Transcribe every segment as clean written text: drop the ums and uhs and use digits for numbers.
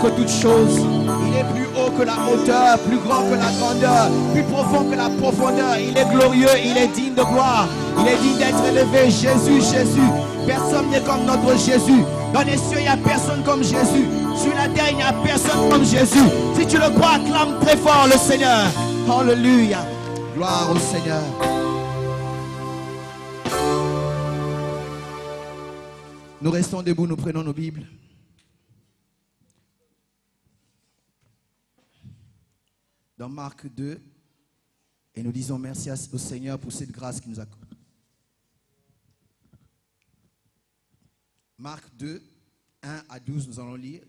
que toute chose. Il est plus haut que la hauteur, plus grand que la grandeur, plus profond que la profondeur. Il est glorieux, il est digne de gloire. Il est digne d'être élevé. Jésus, Jésus. Personne n'est comme notre Jésus. Dans les cieux, il n'y a personne comme Jésus. Sur la terre, il n'y a personne comme Jésus. Si tu le crois, acclame très fort le Seigneur. Alléluia. Gloire au Seigneur. Nous restons debout, nous prenons nos Bibles. Dans Marc 2, et nous disons merci au Seigneur pour cette grâce qu'il nous accorde. Marc 2, 1 à 12, nous allons lire.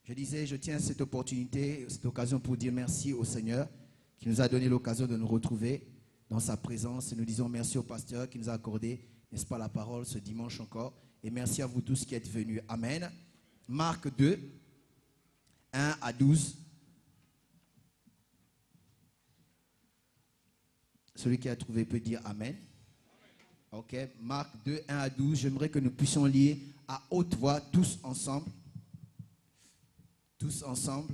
Je disais, je tiens cette opportunité, cette occasion pour dire merci au Seigneur qui nous a donné l'occasion de nous retrouver dans sa présence. Et nous disons merci au pasteur qui nous a accordé, n'est-ce pas, la parole ce dimanche encore. Et merci à vous tous qui êtes venus. Amen. Marc 2, 1 à 12. Celui qui a trouvé peut dire Amen. Ok. Marc 2, 1 à 12. J'aimerais que nous puissions lire à haute voix, tous ensemble. Tous ensemble.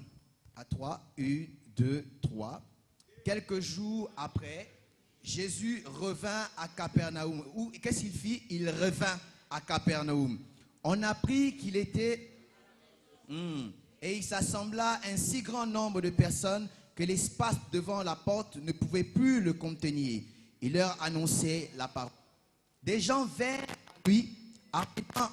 À 3. 1, 2, 3. Quelques jours après, Jésus revint à Capernaum. Qu'est-ce qu'il fit? Il revint à Capernaum. On apprit qu'il était... Et il s'assembla un si grand nombre de personnes que l'espace devant la porte ne pouvait plus le contenir. Il leur annonçait la parole. Des gens vinrent à lui, apportant...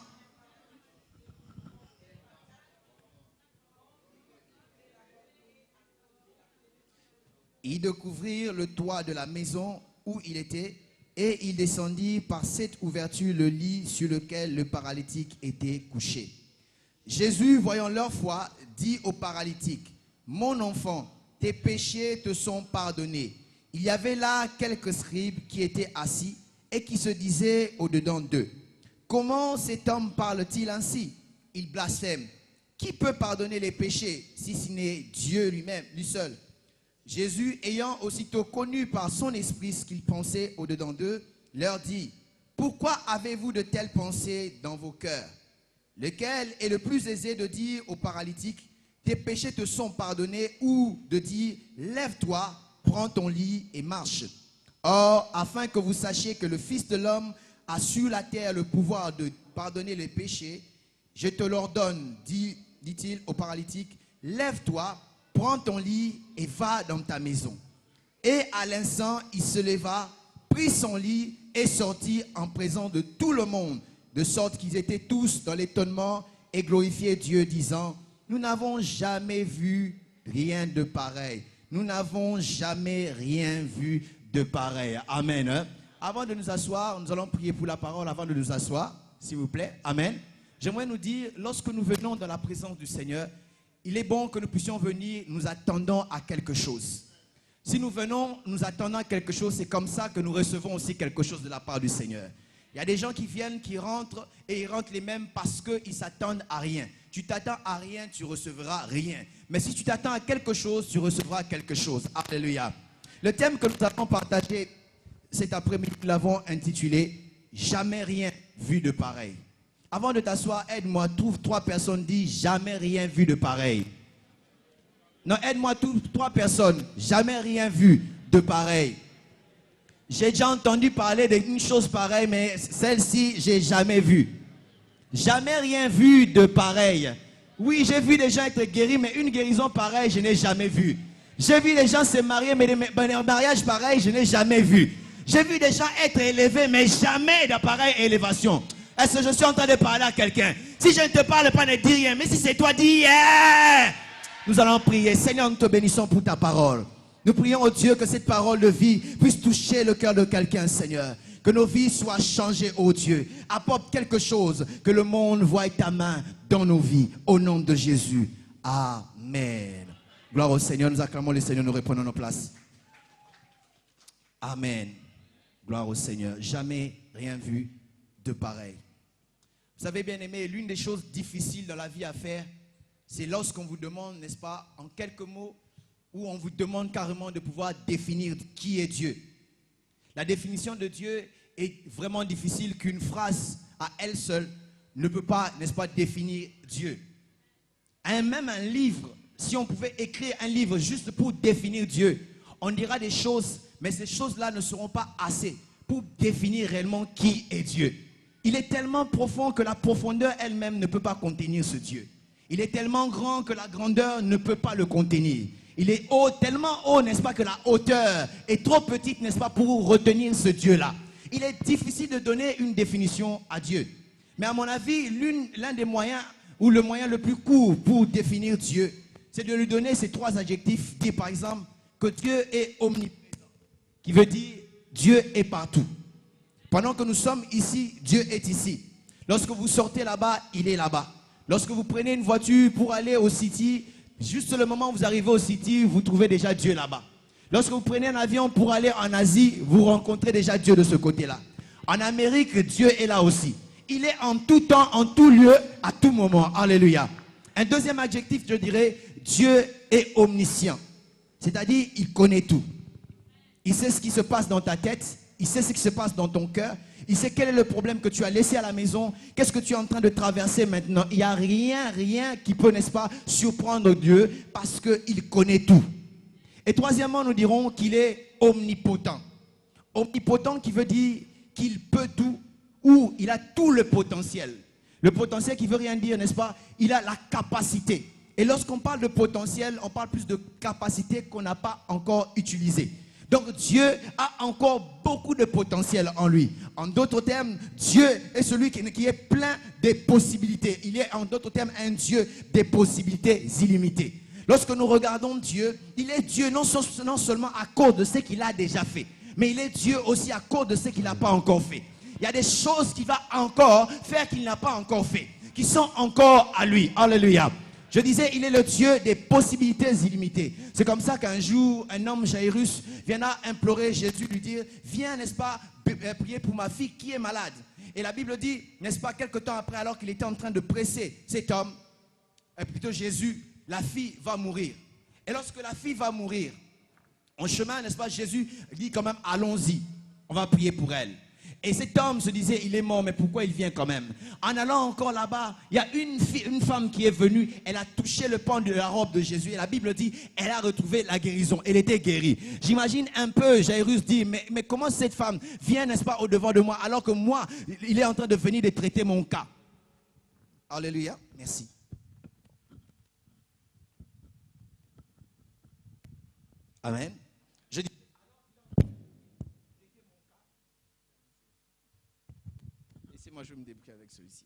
Ils découvrirent le toit de la maison où il était, et il descendit par cette ouverture le lit sur lequel le paralytique était couché. Jésus, voyant leur foi, dit au paralytique, « Mon enfant, tes péchés te sont pardonnés. » Il y avait là quelques scribes qui étaient assis et qui se disaient au-dedans d'eux, « Comment cet homme parle-t-il ainsi? Il blasphème. Qui peut pardonner les péchés si ce n'est Dieu lui-même, lui seul? » Jésus, ayant aussitôt connu par son esprit ce qu'ils pensaient au-dedans d'eux, leur dit, « Pourquoi avez-vous de telles pensées dans vos cœurs? Lequel est le plus aisé de dire au paralytique, « Tes péchés te sont pardonnés » ou de dire, « Lève-toi, prends ton lit et marche. » Or, afin que vous sachiez que le Fils de l'homme a sur la terre le pouvoir de pardonner les péchés, je te l'ordonne, dit-il au paralytique, « Lève-toi, prends ton lit et va dans ta maison. » Et à l'instant, il se leva, prit son lit et sortit en présence de tout le monde, de sorte qu'ils étaient tous dans l'étonnement et glorifiaient Dieu, disant, « Nous n'avons jamais vu rien de pareil. Nous n'avons jamais rien vu de pareil. » Amen. Hein? Avant de nous asseoir, nous allons prier pour la parole avant de nous asseoir, s'il vous plaît. Amen. J'aimerais nous dire, lorsque nous venons dans la présence du Seigneur, il est bon que nous puissions venir, nous attendons à quelque chose. Si nous venons, nous attendons à quelque chose, c'est comme ça que nous recevons aussi quelque chose de la part du Seigneur. Il y a des gens qui viennent, qui rentrent, et ils rentrent les mêmes parce qu'ils s'attendent à rien. Tu t'attends à rien, tu recevras rien. Mais si tu t'attends à quelque chose, tu recevras quelque chose. Alléluia. Le thème que nous avons partagé cet après-midi, nous l'avons intitulé « Jamais rien vu de pareil ». Avant de t'asseoir, aide-moi, trouve 3 personnes, dis jamais rien vu de pareil. Non, aide-moi, trouve 3 personnes, jamais rien vu de pareil. J'ai déjà entendu parler d'une chose pareille, mais celle-ci, j'ai jamais vu. Jamais rien vu de pareil. Oui, j'ai vu des gens être guéris, mais une guérison pareille, je n'ai jamais vu. J'ai vu des gens se marier, mais un mariage pareil, je n'ai jamais vu. J'ai vu des gens être élevés, mais jamais de pareille élévation. Est-ce que je suis en train de parler à quelqu'un? Si je ne te parle pas, ne dis rien. Mais si c'est toi, dis yeah! Nous allons prier. Seigneur, nous te bénissons pour ta parole. Nous prions au Dieu que cette parole de vie puisse toucher le cœur de quelqu'un, Seigneur. Que nos vies soient changées, ô Dieu. Apporte quelque chose, que le monde voie ta main dans nos vies. Au nom de Jésus. Amen. Gloire au Seigneur. Nous acclamons le Seigneur, nous reprenons nos places. Amen. Gloire au Seigneur. Jamais rien vu de pareil. Vous savez, bien aimé, l'une des choses difficiles dans la vie à faire, c'est lorsqu'on vous demande, n'est-ce pas, en quelques mots, où on vous demande carrément de pouvoir définir qui est Dieu. La définition de Dieu est vraiment difficile, qu'une phrase à elle seule ne peut pas, n'est-ce pas, définir Dieu. Même un livre, si on pouvait écrire un livre juste pour définir Dieu, on dira des choses, mais ces choses-là ne seront pas assez pour définir réellement qui est Dieu. Il est tellement profond que la profondeur elle-même ne peut pas contenir ce Dieu. Il est tellement grand que la grandeur ne peut pas le contenir. Il est haut, tellement haut, n'est-ce pas, que la hauteur est trop petite, n'est-ce pas, pour retenir ce Dieu-là. Il est difficile de donner une définition à Dieu. Mais à mon avis, l'un des moyens, ou le moyen le plus court pour définir Dieu, c'est de lui donner ces 3 adjectifs. Dire par exemple que Dieu est omniprésent, qui veut dire Dieu est partout. Pendant que nous sommes ici, Dieu est ici. Lorsque vous sortez là-bas, il est là-bas. Lorsque vous prenez une voiture pour aller au city, juste le moment où vous arrivez au city, vous trouvez déjà Dieu là-bas. Lorsque vous prenez un avion pour aller en Asie, vous rencontrez déjà Dieu de ce côté-là. En Amérique, Dieu est là aussi. Il est en tout temps, en tout lieu, à tout moment. Alléluia. Un deuxième adjectif, je dirais, Dieu est omniscient. C'est-à-dire, il connaît tout. Il sait ce qui se passe dans ta tête. Il sait ce qui se passe dans ton cœur. Il sait quel est le problème que tu as laissé à la maison. Qu'est-ce que tu es en train de traverser maintenant? Il n'y a rien qui peut, n'est-ce pas, surprendre Dieu parce qu'il connaît tout. Et troisièmement, nous dirons qu'il est omnipotent. Omnipotent qui veut dire qu'il peut tout ou il a tout le potentiel. Le potentiel qui veut rien dire, n'est-ce pas? Il a la capacité. Et lorsqu'on parle de potentiel, on parle plus de capacité qu'on n'a pas encore utilisée. Donc Dieu a encore beaucoup de potentiel en lui. En d'autres termes, Dieu est celui qui est plein de possibilités. Il est en d'autres termes un Dieu des possibilités illimitées. Lorsque nous regardons Dieu, il est Dieu non seulement à cause de ce qu'il a déjà fait, mais il est Dieu aussi à cause de ce qu'il n'a pas encore fait. Il y a des choses qu'il va encore faire qu'il n'a pas encore fait, qui sont encore à lui. Alléluia. Je disais, il est le Dieu des possibilités illimitées. C'est comme ça qu'un jour, un homme Jairus viendra implorer Jésus, lui dire, viens, n'est-ce pas, prier pour ma fille qui est malade. Et la Bible dit, n'est-ce pas, quelque temps après, alors qu'il était en train de presser cet homme, plutôt Jésus, la fille va mourir. Et lorsque la fille va mourir, en chemin, n'est-ce pas, Jésus dit quand même, allons-y, on va prier pour elle. Et cet homme se disait, il est mort, mais pourquoi il vient quand même? En allant encore là-bas, il y a une femme qui est venue, elle a touché le pan de la robe de Jésus. Et la Bible dit, elle a retrouvé la guérison, elle était guérie. J'imagine un peu, Jairus dit, mais comment cette femme vient, n'est-ce pas, au-devant de moi, alors que moi, il est en train de venir de traiter mon cas. Alléluia, merci. Amen. Je dis, laissez-moi, je vais me débrouiller avec celui-ci.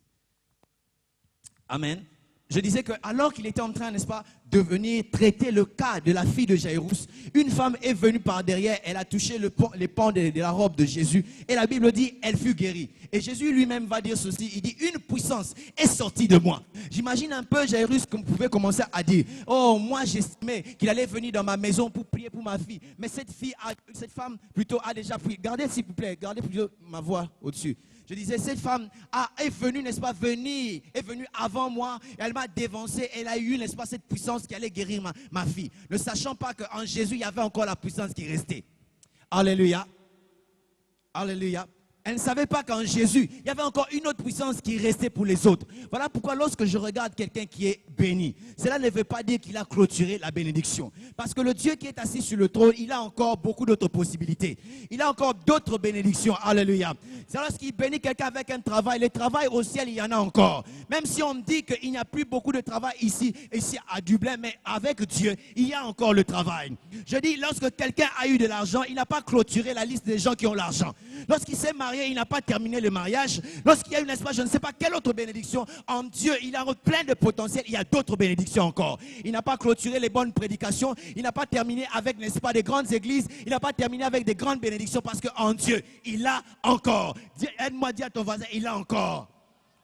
Amen. Je disais que alors qu'il était en train, n'est-ce pas, de venir traiter le cas de la fille de Jairus, une femme est venue par derrière, elle a touché les pans de la robe de Jésus, et la Bible dit, elle fut guérie. Et Jésus lui-même va dire ceci, il dit, une puissance est sortie de moi. J'imagine un peu Jairus qu'on pouvait commencer à dire, oh, moi j'estimais qu'il allait venir dans ma maison pour prier pour ma fille, mais cette femme plutôt a déjà prié. Gardez s'il vous plaît, gardez plutôt ma voix au-dessus. Je disais, cette femme est venue, n'est-ce pas, est venue avant moi. Elle m'a dévancé. Elle a eu, n'est-ce pas, cette puissance qui allait guérir ma fille. Ne sachant pas qu'en Jésus, il y avait encore la puissance qui restait. Alléluia. Alléluia. Elle ne savait pas qu'en Jésus, il y avait encore une autre puissance qui restait pour les autres. Voilà pourquoi lorsque je regarde quelqu'un qui est béni, cela ne veut pas dire qu'il a clôturé la bénédiction. Parce que le Dieu qui est assis sur le trône, il a encore beaucoup d'autres possibilités. Il a encore d'autres bénédictions. Alléluia. C'est lorsqu'il bénit quelqu'un avec un travail. Le travail au ciel, il y en a encore. Même si on me dit qu'il n'y a plus beaucoup de travail ici à Dublin, mais avec Dieu, il y a encore le travail. Je dis, lorsque quelqu'un a eu de l'argent, il n'a pas clôturé la liste des gens qui ont l'argent. Lorsqu'il s'est marié, il n'a pas terminé le mariage. Lorsqu'il y a une espace, je ne sais pas quelle autre bénédiction, en Dieu, il a plein de potentiel. Il y a d'autres bénédictions encore. Il n'a pas clôturé les bonnes prédications. Il n'a pas terminé avec, n'est-ce pas, des grandes églises. Il n'a pas terminé avec des grandes bénédictions parce qu'en Dieu, il a encore. Aide-moi à dire à ton voisin, il a encore.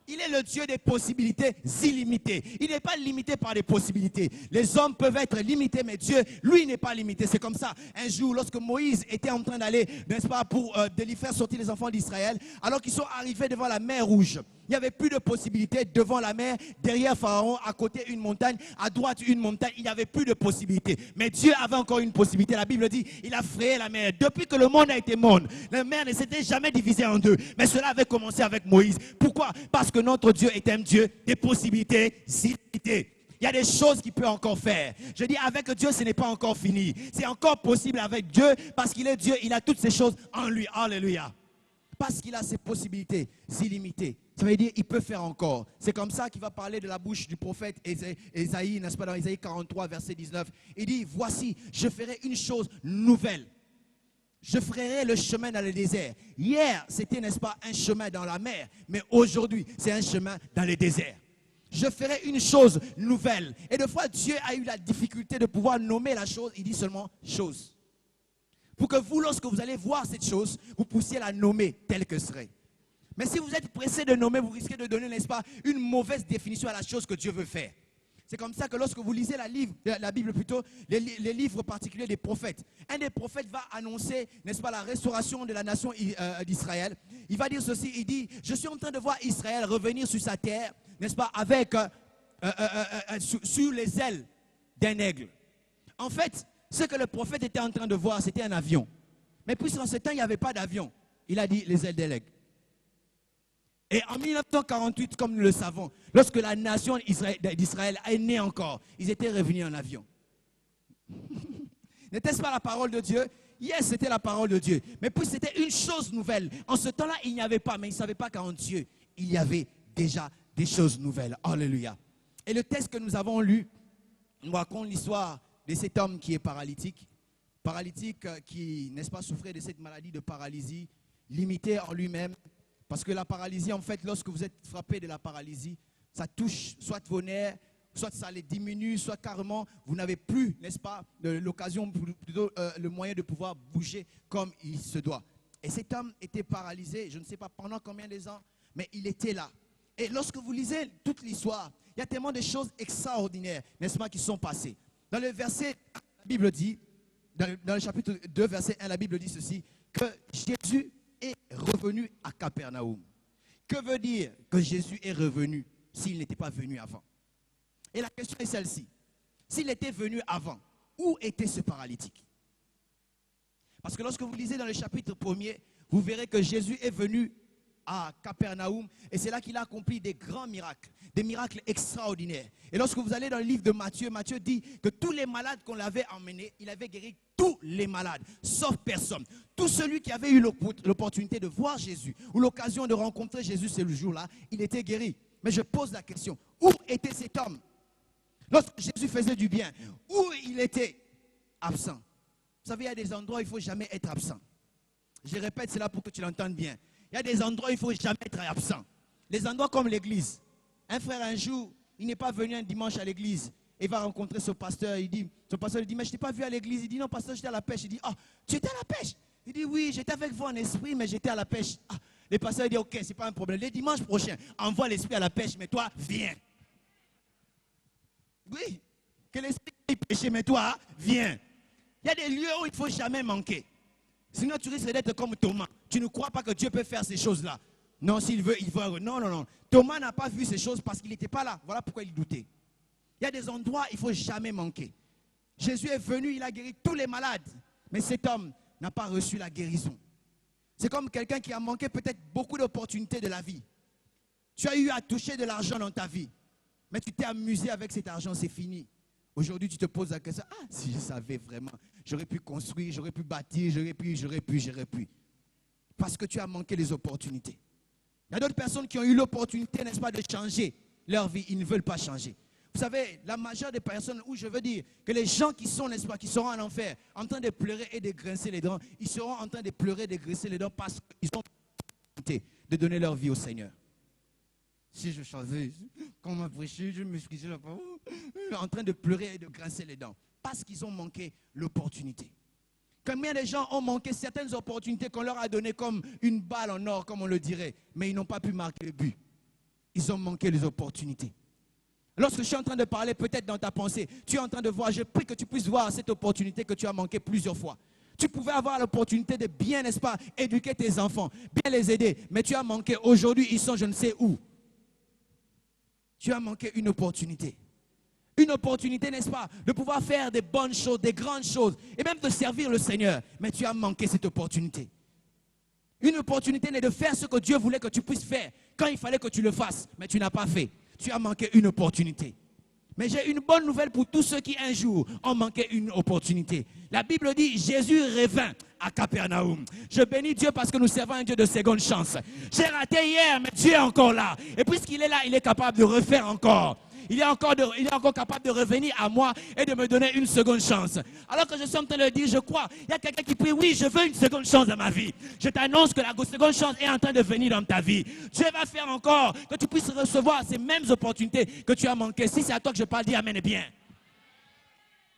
Il est le Dieu des possibilités illimitées. Il n'est pas limité par les possibilités. Les hommes peuvent être limités, mais Dieu, lui, n'est pas limité. C'est comme ça. Un jour, lorsque Moïse était en train d'aller, n'est-ce pas, pour faire sortir les enfants d'Israël, alors qu'ils sont arrivés devant la mer Rouge, il n'y avait plus de possibilités devant la mer, derrière Pharaon, à côté une montagne, à droite une montagne. Il n'y avait plus de possibilités. Mais Dieu avait encore une possibilité. La Bible dit, il a frayé la mer. Depuis que le monde a été monde, la mer ne s'était jamais divisée en deux. Mais cela avait commencé avec Moïse. Pourquoi? Parce que notre Dieu est un Dieu des possibilités illimitées. Il y a des choses qu'il peut encore faire. Je dis, avec Dieu, ce n'est pas encore fini. C'est encore possible avec Dieu parce qu'il est Dieu. Il a toutes ces choses en lui. Alléluia. Parce qu'il a ces possibilités illimitées. Ça veut dire qu'il peut faire encore. C'est comme ça qu'il va parler de la bouche du prophète Ésaïe, n'est-ce pas, dans Ésaïe 43, verset 19. Il dit, voici, je ferai une chose nouvelle. Je ferai le chemin dans le désert. Hier, c'était, n'est-ce pas, un chemin dans la mer. Mais aujourd'hui, c'est un chemin dans le désert. Je ferai une chose nouvelle. Et des fois, Dieu a eu la difficulté de pouvoir nommer la chose. Il dit seulement chose. Pour que vous, lorsque vous allez voir cette chose, vous puissiez la nommer telle que serait. Mais si vous êtes pressé de nommer, vous risquez de donner, n'est-ce pas, une mauvaise définition à la chose que Dieu veut faire. C'est comme ça que lorsque vous lisez la Bible plutôt, les livres particuliers des prophètes, un des prophètes va annoncer, n'est-ce pas, la restauration de la nation d'Israël. Il va dire ceci, il dit, je suis en train de voir Israël revenir sur sa terre, n'est-ce pas, avec, sur les ailes d'un aigle. En fait, ce que le prophète était en train de voir, c'était un avion. Mais puisqu'en ce temps, il n'y avait pas d'avion, il a dit les ailes d'un aigle. Et en 1948, comme nous le savons, lorsque la nation d'Israël est née encore, ils étaient revenus en avion. N'était-ce pas la parole de Dieu? Yes, c'était la parole de Dieu. Mais puis c'était une chose nouvelle. En ce temps-là, il n'y avait pas, mais ils ne savaient pas qu'en Dieu, il y avait déjà des choses nouvelles. Alléluia. Et le texte que nous avons lu nous raconte l'histoire de cet homme qui est paralytique. Paralytique qui, n'est-ce pas, souffrait de cette maladie de paralysie, limité en lui-même. Parce que la paralysie, en fait, lorsque vous êtes frappé de la paralysie, ça touche soit vos nerfs, soit ça les diminue, soit carrément, vous n'avez plus, n'est-ce pas, l'occasion, plutôt le moyen de pouvoir bouger comme il se doit. Et cet homme était paralysé, je ne sais pas pendant combien de ans, mais il était là. Et lorsque vous lisez toute l'histoire, il y a tellement de choses extraordinaires, n'est-ce pas, qui sont passées. Dans le verset, la Bible dit, dans le chapitre 2, verset 1, la Bible dit ceci, que Jésus est revenu à Capernaum. Que veut dire que Jésus est revenu s'il n'était pas venu avant? Et la question est celle-ci. S'il était venu avant, où était ce paralytique? Parce que lorsque vous lisez dans le chapitre 1er, vous verrez que Jésus est venu à Capernaum et c'est là qu'il a accompli des grands miracles, des miracles extraordinaires. Et lorsque vous allez dans le livre de Matthieu, Matthieu dit que tous les malades qu'on l'avait emmenés, il avait guéri tous les malades, sauf personne. Tout celui qui avait eu l'opportunité de voir Jésus ou l'occasion de rencontrer Jésus ce jour-là, il était guéri. Mais je pose la question, où était cet homme? Lorsque Jésus faisait du bien, où il était? Absent. Vous savez, il y a des endroits où il ne faut jamais être absent. Je répète cela pour que tu l'entendes bien. Il y a des endroits où il ne faut jamais être absent. Les endroits comme l'église. Un frère, un jour, il n'est pas venu un dimanche à l'église. Il va rencontrer son pasteur. Son pasteur lui dit, mais je ne t'ai pas vu à l'église. Il dit, non, pasteur, j'étais à la pêche. Il dit, ah, tu étais à la pêche? Il dit, oui, j'étais avec vous en esprit, mais j'étais à la pêche. Ah, le pasteur dit, ok, ce n'est pas un problème. Le dimanche prochain, envoie l'esprit à la pêche, mais toi, viens. Oui, que l'esprit ait péché, mais toi, viens. Il y a des lieux où il ne faut jamais manquer. Sinon, tu risques d'être comme Thomas. Tu ne crois pas que Dieu peut faire ces choses-là. Non, s'il veut, il veut. Non, non, non. Thomas n'a pas vu ces choses parce qu'il n'était pas là. Voilà pourquoi il doutait. Il y a des endroits où il ne faut jamais manquer. Jésus est venu, il a guéri tous les malades. Mais cet homme n'a pas reçu la guérison. C'est comme quelqu'un qui a manqué peut-être beaucoup d'opportunités de la vie. Tu as eu à toucher de l'argent dans ta vie. Mais tu t'es amusé avec cet argent, c'est fini. Aujourd'hui, tu te poses la question, ah, si je savais vraiment, j'aurais pu construire, j'aurais pu bâtir, j'aurais pu. Parce que tu as manqué les opportunités. Il y a d'autres personnes qui ont eu l'opportunité, n'est-ce pas, de changer leur vie. Ils ne veulent pas changer. Vous savez, la majeure des personnes, où je veux dire que les gens qui sont, n'est-ce pas, qui seront en enfer, en train de pleurer et de grincer les dents, ils seront en train de pleurer et de grincer les dents parce qu'ils ont l'opportunité de donner leur vie au Seigneur. Si je changeais, quand on m'a prêché, je m'excusais là, en train de pleurer et de grincer les dents. Parce qu'ils ont manqué l'opportunité. Combien de gens ont manqué certaines opportunités qu'on leur a données comme une balle en or, comme on le dirait, mais ils n'ont pas pu marquer le but. Ils ont manqué les opportunités. Lorsque je suis en train de parler, peut-être dans ta pensée, tu es en train de voir, je prie que tu puisses voir cette opportunité que tu as manquée plusieurs fois. Tu pouvais avoir l'opportunité de bien, n'est-ce pas, éduquer tes enfants, bien les aider, mais tu as manqué. Aujourd'hui, ils sont je ne sais où. Tu as manqué une opportunité. Une opportunité, n'est-ce pas, de pouvoir faire des bonnes choses, des grandes choses, et même de servir le Seigneur. Mais tu as manqué cette opportunité. Une opportunité n'est de faire ce que Dieu voulait que tu puisses faire, quand il fallait que tu le fasses, mais tu n'as pas fait. Tu as manqué une opportunité. Mais j'ai une bonne nouvelle pour tous ceux qui un jour ont manqué une opportunité. La Bible dit, Jésus revint à Capernaum. Je bénis Dieu parce que nous servons un Dieu de seconde chance. J'ai raté hier, mais Dieu est encore là. Et puisqu'il est là, il est capable de refaire encore. Il est encore capable de revenir à moi et de me donner une seconde chance. Alors que je suis en train de le dire, je crois, il y a quelqu'un qui prie, oui, je veux une seconde chance dans ma vie. Je t'annonce que la seconde chance est en train de venir dans ta vie. Dieu va faire encore que tu puisses recevoir ces mêmes opportunités que tu as manquées. Si c'est à toi que je parle, dis amen et bien.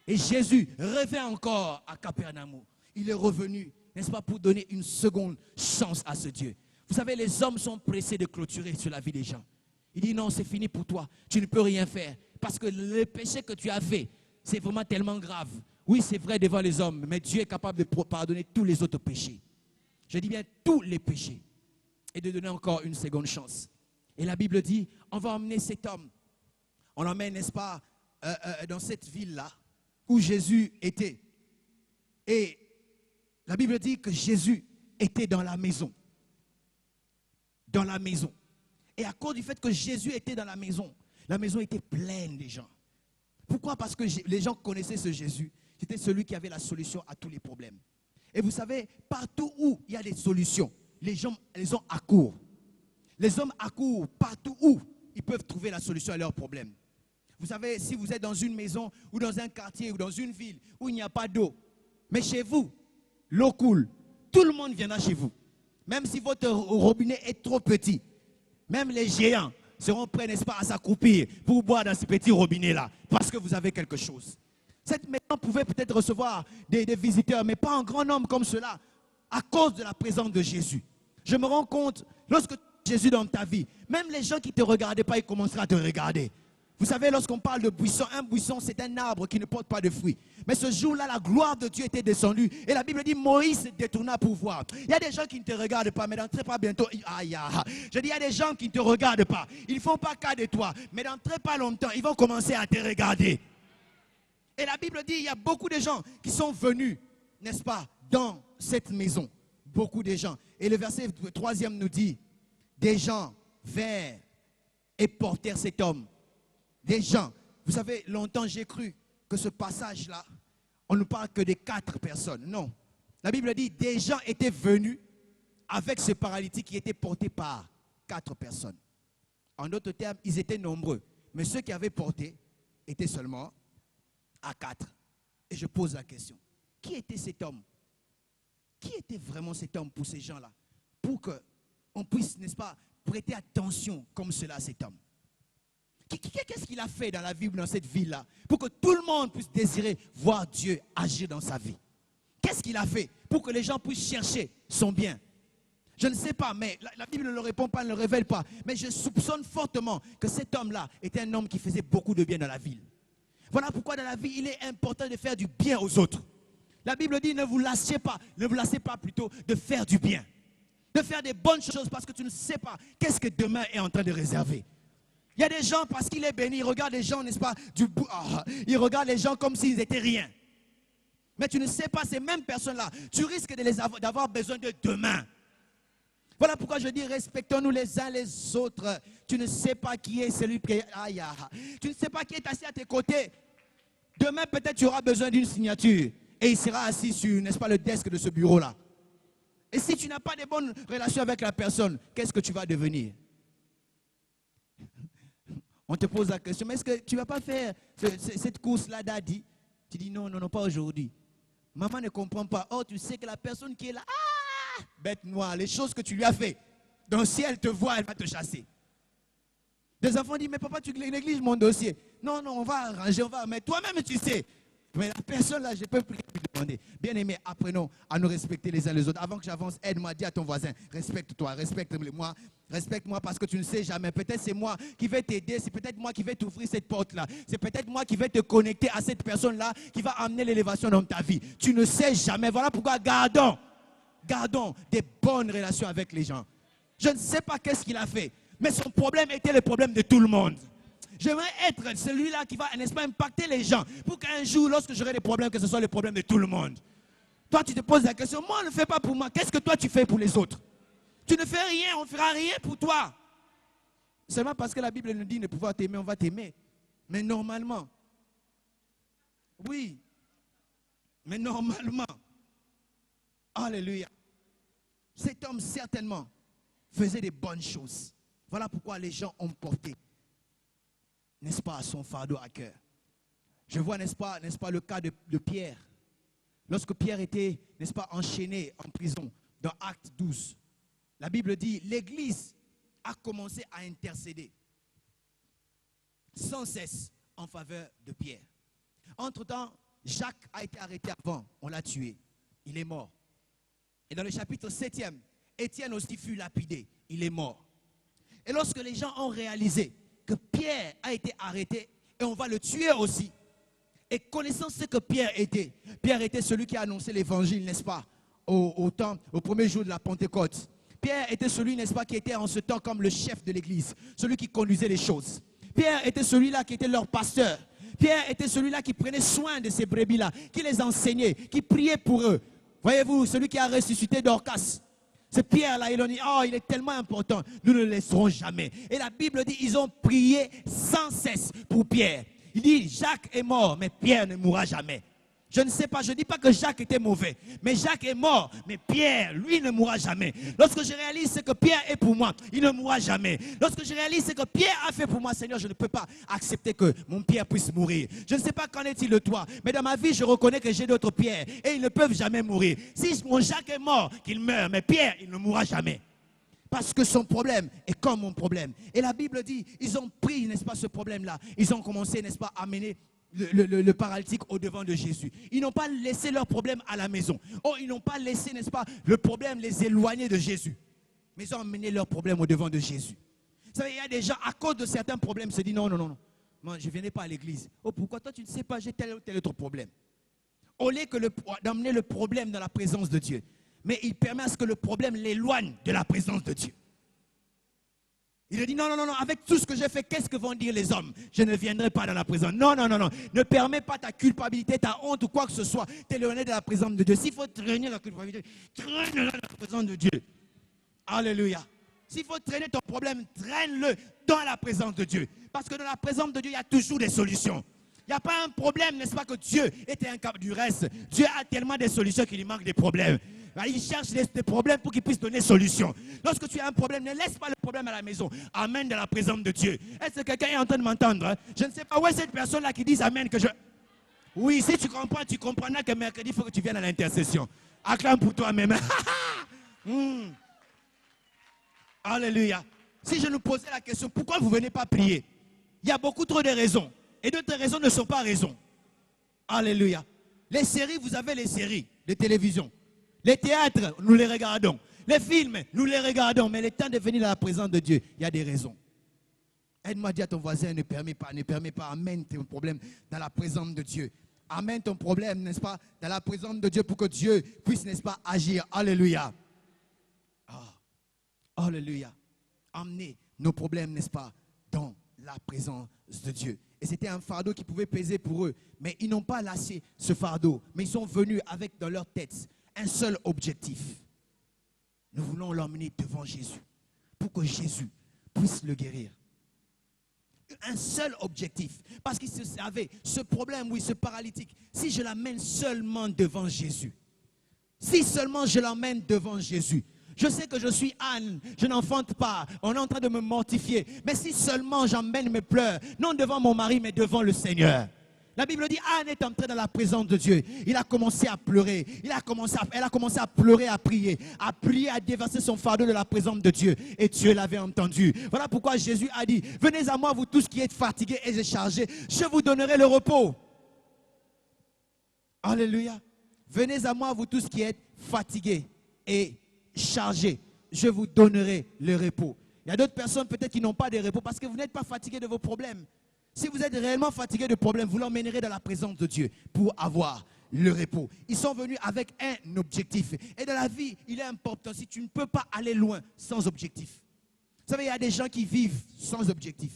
Et Jésus revient encore à Capernaum. Il est revenu, n'est-ce pas, pour donner une seconde chance à ce Dieu. Vous savez, les hommes sont pressés de clôturer sur la vie des gens. Il dit non, c'est fini pour toi. Tu ne peux rien faire. Parce que le péché que tu as fait, c'est vraiment tellement grave. Oui, c'est vrai devant les hommes, mais Dieu est capable de pardonner tous les autres péchés. Je dis bien tous les péchés. Et de donner encore une seconde chance. Et la Bible dit, on va emmener cet homme. On l'emmène, n'est-ce pas, dans cette ville-là, où Jésus était. Et la Bible dit que Jésus était dans la maison. Dans la maison. Et à cause du fait que Jésus était dans la maison était pleine de gens. Pourquoi? Parce que les gens connaissaient ce Jésus. C'était celui qui avait la solution à tous les problèmes. Et vous savez, partout où il y a des solutions, les hommes accourent. Les hommes accourent partout où ils peuvent trouver la solution à leurs problèmes. Vous savez, si vous êtes dans une maison ou dans un quartier ou dans une ville où il n'y a pas d'eau, mais chez vous, l'eau coule, tout le monde viendra chez vous. Même si votre robinet est trop petit. Même les géants seront prêts, n'est-ce pas, à s'accroupir pour boire dans ces petits robinets-là, parce que vous avez quelque chose. Cette maison pouvait peut-être recevoir des visiteurs, mais pas en grand nombre comme cela, à cause de la présence de Jésus. Je me rends compte, lorsque Jésus est dans ta vie, même les gens qui ne te regardaient pas, ils commenceront à te regarder. Vous savez, lorsqu'on parle de buisson, un buisson, c'est un arbre qui ne porte pas de fruits. Mais ce jour-là, la gloire de Dieu était descendue. Et la Bible dit, Moïse se détourna pour voir. Il y a des gens qui ne te regardent pas, mais d'entrer pas bientôt. Aïe, je dis, il y a des gens qui ne te regardent pas. Ils ne font pas cas de toi. Mais d'entrer pas longtemps, ils vont commencer à te regarder. Et la Bible dit, il y a beaucoup de gens qui sont venus, n'est-ce pas, dans cette maison. Beaucoup de gens. Et le verset 3e nous dit, des gens vinrent et portèrent cet homme. Des gens, vous savez, longtemps j'ai cru que ce passage-là, on ne parle que de 4 personnes. Non. La Bible dit, des gens étaient venus avec ce paralytique qui était porté par 4 personnes. En d'autres termes, ils étaient nombreux. Mais ceux qui avaient porté étaient seulement à 4. Et je pose la question, qui était cet homme? Qui était vraiment cet homme pour ces gens-là? Pour qu'on puisse, n'est-ce pas, prêter attention comme cela à cet homme. Qu'est-ce qu'il a fait dans la vie, dans cette ville-là, pour que tout le monde puisse désirer voir Dieu agir dans sa vie? Qu'est-ce qu'il a fait pour que les gens puissent chercher son bien? Je ne sais pas, mais la Bible ne le répond pas, ne le révèle pas. Mais je soupçonne fortement que cet homme-là était un homme qui faisait beaucoup de bien dans la ville. Voilà pourquoi dans la vie, il est important de faire du bien aux autres. La Bible dit, ne vous lassez pas plutôt de faire du bien. De faire des bonnes choses parce que tu ne sais pas qu'est-ce que demain est en train de réserver. Il y a des gens, parce qu'il est béni, ils regardent les gens, n'est-ce pas, ils regardent les gens comme s'ils n'étaient rien. Mais tu ne sais pas, ces mêmes personnes-là, tu risques d'avoir besoin de demain. Voilà pourquoi je dis, respectons-nous les uns les autres. Tu ne sais pas qui est celui qui est... Tu ne sais pas qui est assis à tes côtés. Demain, peut-être tu auras besoin d'une signature. Et il sera assis sur, n'est-ce pas, le desk de ce bureau-là. Et si tu n'as pas de bonnes relations avec la personne, qu'est-ce que tu vas devenir? On te pose la question, mais est-ce que tu ne vas pas faire cette course-là, Daddy? Tu dis non, pas aujourd'hui. Maman ne comprend pas. Oh, tu sais que la personne qui est là, bête noire, les choses que tu lui as fait. Donc si elle te voit, elle va te chasser. Des enfants disent, mais papa, tu négliges mon dossier. Non, on va arranger, mais toi-même tu sais. Mais la personne là, je peux plus demander. Bien aimé, apprenons à nous respecter les uns les autres. Avant que j'avance, aide-moi, dis à ton voisin, respecte-toi, respecte-moi parce que tu ne sais jamais. Peut-être c'est moi qui vais t'aider, c'est peut-être moi qui vais t'ouvrir cette porte-là. C'est peut-être moi qui vais te connecter à cette personne-là qui va amener l'élévation dans ta vie. Tu ne sais jamais. Voilà pourquoi gardons des bonnes relations avec les gens. Je ne sais pas qu'est-ce qu'il a fait, mais son problème était le problème de tout le monde. J'aimerais être celui-là qui va, n'est-ce pas, impacter les gens pour qu'un jour, lorsque j'aurai des problèmes, que ce soit le problème de tout le monde. Toi, tu te poses la question, moi, on ne fait pas pour moi. Qu'est-ce que toi, tu fais pour les autres? Tu ne fais rien, on ne fera rien pour toi. Seulement parce que la Bible nous dit de pouvoir t'aimer, on va t'aimer. Mais normalement, oui, mais normalement, alléluia, cet homme certainement faisait des bonnes choses. Voilà pourquoi les gens ont porté, n'est-ce pas, son fardeau à cœur. Je vois, n'est-ce pas, le cas de Pierre. Lorsque Pierre était, n'est-ce pas, enchaîné en prison, dans Acte 12, la Bible dit, l'Église a commencé à intercéder sans cesse en faveur de Pierre. Entre-temps, Jacques a été arrêté avant, on l'a tué, il est mort. Et dans le chapitre 7e, Étienne aussi fut lapidé, il est mort. Et lorsque les gens ont réalisé que Pierre a été arrêté et on va le tuer aussi, et connaissant ce que Pierre était celui qui a annoncé l'évangile, n'est-ce pas, au premier jour de la Pentecôte. Pierre était celui, n'est-ce pas, qui était en ce temps comme le chef de l'église, celui qui conduisait les choses. Pierre était celui-là qui était leur pasteur. Pierre était celui-là qui prenait soin de ces brebis-là, qui les enseignait, qui priait pour eux. Voyez-vous, celui qui a ressuscité Dorcas. C'est Pierre-là, il a dit, oh, il est tellement important, nous ne le laisserons jamais. Et la Bible dit, ils ont prié sans cesse pour Pierre. Il dit, Jacques est mort, mais Pierre ne mourra jamais. Je ne sais pas, je ne dis pas que Jacques était mauvais, mais Jacques est mort, mais Pierre, lui, ne mourra jamais. Lorsque je réalise ce que Pierre est pour moi, il ne mourra jamais. Lorsque je réalise ce que Pierre a fait pour moi, Seigneur, je ne peux pas accepter que mon Pierre puisse mourir. Je ne sais pas qu'en est-il de toi, mais dans ma vie, je reconnais que j'ai d'autres Pierres et ils ne peuvent jamais mourir. Si mon Jacques est mort, qu'il meure, mais Pierre, il ne mourra jamais. Parce que son problème est comme mon problème. Et la Bible dit, ils ont pris, n'est-ce pas, ce problème-là. Ils ont commencé, n'est-ce pas, à mener le paralytique au devant de Jésus. Ils n'ont pas laissé leur problème à la maison. Oh, ils n'ont pas laissé, n'est-ce pas, le problème les éloigner de Jésus. Mais ils ont amené leur problème au devant de Jésus. Vous savez, il y a des gens, à cause de certains problèmes, se disent non. Moi, je ne venais pas à l'église. Oh, pourquoi toi, tu ne sais pas, j'ai tel ou tel autre problème. Au lieu d'amener le problème dans la présence de Dieu. Mais il permet à ce que le problème l'éloigne de la présence de Dieu. Il a dit non, avec tout ce que j'ai fait, qu'est-ce que vont dire les hommes? Je ne viendrai pas dans la présence. Non. Ne permets pas ta culpabilité, ta honte ou quoi que ce soit, t'éloigner de la présence de Dieu. S'il faut traîner la culpabilité, traîne-le dans la présence de Dieu. Alléluia. S'il faut traîner ton problème, traîne-le dans la présence de Dieu. Parce que dans la présence de Dieu, il y a toujours des solutions. Il n'y a pas un problème, n'est-ce pas, que Dieu était incapable du reste. Dieu a tellement de solutions qu'il lui manque des problèmes. Il cherche des problèmes pour qu'il puisse donner solution. Lorsque tu as un problème, ne laisse pas le problème à la maison. Amène dans la présence de Dieu. Est-ce que quelqu'un est en train de m'entendre? Hein? Je ne sais pas où est cette personne-là qui dit Amen. Oui, si tu comprends, tu comprendras que mercredi, il faut que tu viennes à l'intercession. Acclame pour toi-même. Alléluia. Si je nous posais la question, pourquoi vous ne venez pas prier? Il y a beaucoup trop de raisons. Et d'autres raisons ne sont pas raisons. Alléluia. Les séries, vous avez les séries de télévision. Les théâtres, nous les regardons. Les films, nous les regardons. Mais le temps de venir dans la présence de Dieu, il y a des raisons. Aide-moi à dire à ton voisin, ne permets pas, amène ton problème dans la présence de Dieu. Amène ton problème, n'est-ce pas, dans la présence de Dieu pour que Dieu puisse, n'est-ce pas, agir. Alléluia. Alléluia. Amener nos problèmes, n'est-ce pas, dans la présence de Dieu. Et c'était un fardeau qui pouvait peser pour eux. Mais ils n'ont pas lâché ce fardeau. Mais ils sont venus avec dans leur tête un seul objectif. Nous voulons l'emmener devant Jésus pour que Jésus puisse le guérir. Un seul objectif. Parce qu'ils se savaient, ce problème, oui, ce paralytique, si je l'amène seulement devant Jésus, si seulement je l'emmène devant Jésus, je sais que je suis Anne, je n'enfante pas, on est en train de me mortifier. Mais si seulement j'emmène mes pleurs, non devant mon mari, mais devant le Seigneur. La Bible dit, Anne est entrée dans la présence de Dieu. Il a commencé à pleurer. Elle a commencé à pleurer, à prier, à déverser son fardeau de la présence de Dieu. Et Dieu l'avait entendu. Voilà pourquoi Jésus a dit, venez à moi, vous tous qui êtes fatigués et chargés, je vous donnerai le repos. Alléluia. Venez à moi, vous tous qui êtes fatigués et chargés, je vous donnerai le repos. Il y a d'autres personnes peut-être qui n'ont pas de repos parce que vous n'êtes pas fatigués de vos problèmes. Si vous êtes réellement fatigué de problèmes, vous l'emmènerez dans la présence de Dieu pour avoir le repos. Ils sont venus avec un objectif. Et dans la vie, il est important, si tu ne peux pas aller loin sans objectif. Vous savez, il y a des gens qui vivent sans objectif.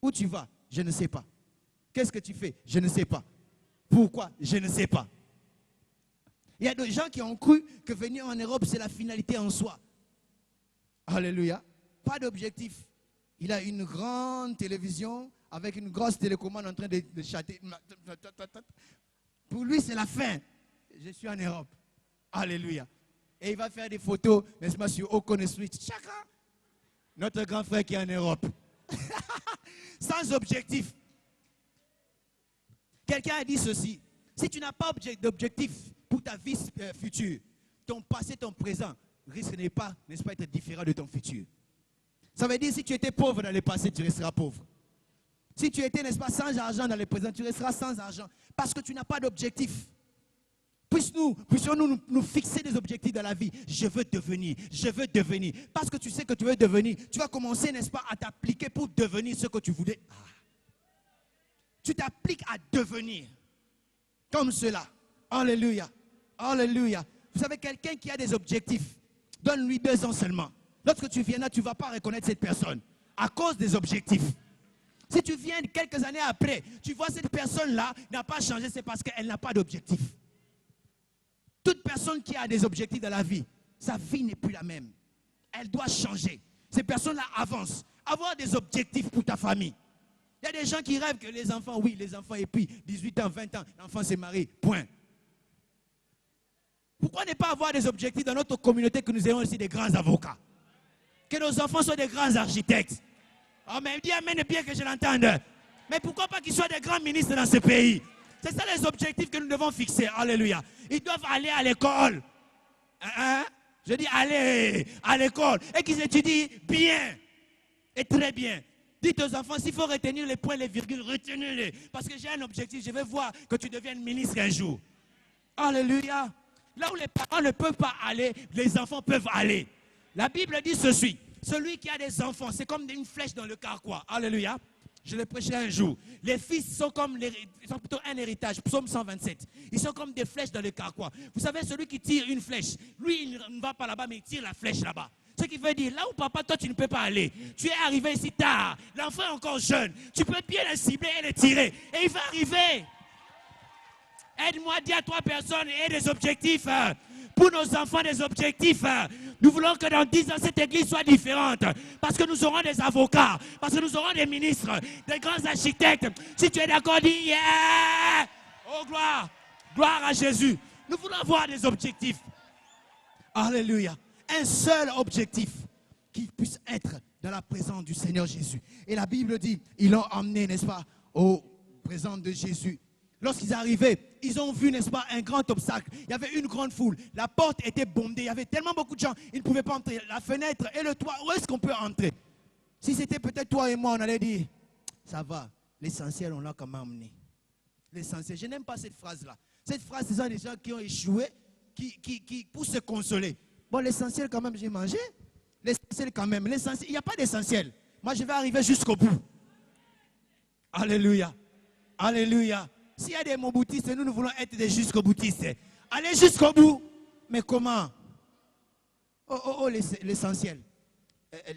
Où tu vas? Je ne sais pas. Qu'est-ce que tu fais? Je ne sais pas. Pourquoi? Je ne sais pas. Il y a des gens qui ont cru que venir en Europe, c'est la finalité en soi. Alléluia. Pas d'objectif. Il a une grande télévision avec une grosse télécommande en train de chatter. Pour lui, c'est la fin. Je suis en Europe. Alléluia. Et il va faire des photos, n'est-ce pas, sur Ocon Street. Chaka. Notre grand frère qui est en Europe. Sans objectif. Quelqu'un a dit ceci. Si tu n'as pas d'objectif pour ta vie future, ton passé, ton présent, risque n'est pas, n'est-ce pas, être différent de ton futur. Ça veut dire si tu étais pauvre dans le passé, tu resteras pauvre. Si tu étais, n'est-ce pas, sans argent dans le présent, tu resteras sans argent. Parce que tu n'as pas d'objectif. Puissions-nous nous fixer des objectifs dans la vie. Je veux devenir, je veux devenir. Parce que tu sais que tu veux devenir, tu vas commencer, n'est-ce pas, à t'appliquer pour devenir ce que tu voulais. Tu t'appliques à devenir. Comme cela. Alléluia. Alléluia. Vous savez, quelqu'un qui a des objectifs, donne-lui 2 ans seulement. Lorsque tu viendras, tu ne vas pas reconnaître cette personne. À cause des objectifs. Si tu viens quelques années après, tu vois cette personne-là n'a pas changé, c'est parce qu'elle n'a pas d'objectif. Toute personne qui a des objectifs dans la vie, sa vie n'est plus la même. Elle doit changer. Ces personnes-là avancent. Avoir des objectifs pour ta famille. Il y a des gens qui rêvent que les enfants, oui, les enfants, et puis 18 ans, 20 ans, l'enfant s'est marié, point. Pourquoi ne pas avoir des objectifs dans notre communauté que nous ayons aussi des grands avocats? Que nos enfants soient des grands architectes. Oh, mais dis amen bien que je l'entende. Mais pourquoi pas qu'ils soient des grands ministres dans ce pays? C'est ça les objectifs que nous devons fixer. Alléluia. Ils doivent aller à l'école. Je dis aller à l'école. Et qu'ils étudient bien. Et très bien. Dites aux enfants, s'il faut retenir les points, les virgules, retenez-les. Parce que j'ai un objectif, je vais voir que tu deviennes ministre un jour. Alléluia. Là où les parents ne peuvent pas aller, les enfants peuvent aller. La Bible dit ceci. Celui qui a des enfants, c'est comme une flèche dans le carquois. Alléluia. Je l'ai prêché un jour. Les fils sont comme ils sont plutôt un héritage. Psaume 127. Ils sont comme des flèches dans le carquois. Vous savez, celui qui tire une flèche, lui, il ne va pas là-bas, mais il tire la flèche là-bas. Ce qui veut dire, là où papa, toi, tu ne peux pas aller. Tu es arrivé ici tard. L'enfant est encore jeune. Tu peux bien le cibler et le tirer. Et il va arriver. Aide-moi, dis à 3 personnes et des objectifs. Pour nos enfants, des objectifs. Nous voulons que dans 10 ans, cette église soit différente. Parce que nous aurons des avocats. Parce que nous aurons des ministres. Des grands architectes. Si tu es d'accord, dis yeah! Oh, gloire. Gloire à Jésus. Nous voulons avoir des objectifs. Alléluia. Un seul objectif qui puisse être dans la présence du Seigneur Jésus. Et la Bible dit, ils l'ont emmené, n'est-ce pas, au présent de Jésus. Lorsqu'ils arrivaient, ils ont vu, n'est-ce pas, un grand obstacle. Il y avait une grande foule. La porte était bondée. Il y avait tellement beaucoup de gens, ils ne pouvaient pas entrer. La fenêtre et le toit, où est-ce qu'on peut entrer? Si c'était peut-être toi et moi, on allait dire, ça va, l'essentiel, on l'a quand même emmené. L'essentiel, je n'aime pas cette phrase-là. Cette phrase, ce sont des gens qui ont échoué, qui pour se consoler. Bon, l'essentiel quand même, j'ai mangé. L'essentiel quand même. L'essentiel, il n'y a pas d'essentiel. Moi, je vais arriver jusqu'au bout. Alléluia. Alléluia. S'il y a des mots-boutistes, nous voulons être des jusqu'au-boutistes. Allez jusqu'au bout. Mais comment? Oh, l'essentiel.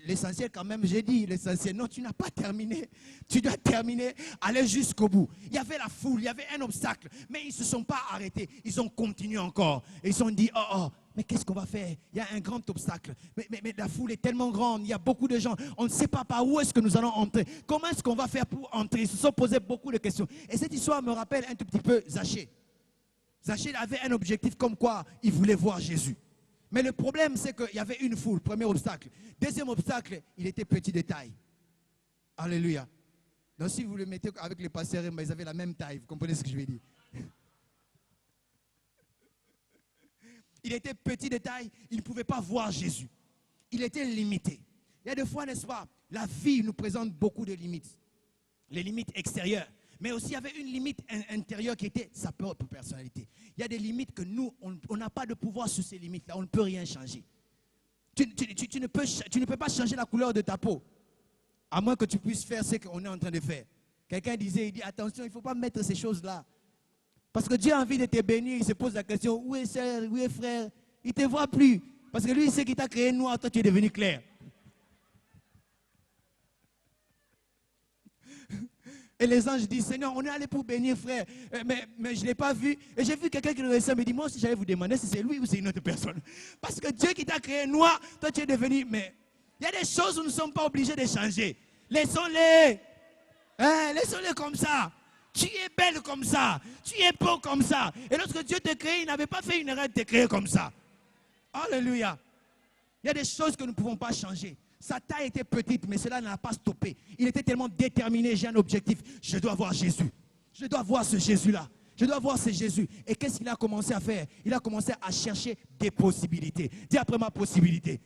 L'essentiel quand même, j'ai dit l'essentiel. Non, tu n'as pas terminé. Tu dois terminer, aller jusqu'au bout. Il y avait la foule, il y avait un obstacle. Mais ils ne se sont pas arrêtés. Ils ont continué encore. Et ils se sont dit, mais qu'est-ce qu'on va faire? Il y a un grand obstacle. Mais la foule est tellement grande. Il y a beaucoup de gens. On ne sait pas par où est-ce que nous allons entrer. Comment est-ce qu'on va faire pour entrer? Ils se sont posés beaucoup de questions. Et cette histoire me rappelle un tout petit peu Zachée. Zachée avait un objectif comme quoi il voulait voir Jésus. Mais le problème, c'est qu'il y avait une foule. Premier obstacle. Deuxième obstacle, il était petit de taille. Alléluia. Donc si vous le mettez avec les pasteurs, ils avaient la même taille. Vous comprenez ce que je veux dire? Il était petit de taille, il ne pouvait pas voir Jésus. Il était limité. Il y a des fois, n'est-ce pas, la vie nous présente beaucoup de limites. Les limites extérieures. Mais aussi, il y avait une limite intérieure qui était sa propre personnalité. Il y a des limites que nous, on n'a pas de pouvoir sur ces limites-là. On ne peut rien changer. Tu ne peux pas changer la couleur de ta peau. À moins que tu puisses faire ce qu'on est en train de faire. Quelqu'un disait, il dit, attention, il ne faut pas mettre ces choses-là. Parce que Dieu a envie de te bénir, il se pose la question, où est sœur, où est frère? Il ne te voit plus. Parce que lui, il sait qu'il t'a créé noir, toi tu es devenu clair. Et les anges disent, Seigneur, on est allé pour bénir frère, mais je ne l'ai pas vu. Et j'ai vu quelqu'un qui le ressemble, me dit, moi aussi j'allais vous demander si c'est lui ou c'est une autre personne. Parce que Dieu qui t'a créé noir, toi tu es devenu, mais il y a des choses où nous ne sommes pas obligés de changer. Laissons-les. Laisse-le comme ça. Tu es belle comme ça. Tu es beau comme ça. Et lorsque Dieu t'a créé, il n'avait pas fait une erreur de te créer comme ça. Alléluia. Il y a des choses que nous ne pouvons pas changer. Sa taille était petite, mais cela n'a pas stoppé. Il était tellement déterminé, j'ai un objectif. Je dois voir Jésus. Je dois voir ce Jésus-là. Je dois voir ce Jésus. Et qu'est-ce qu'il a commencé à faire? Il a commencé à chercher des possibilités. Dis après moi possibilité.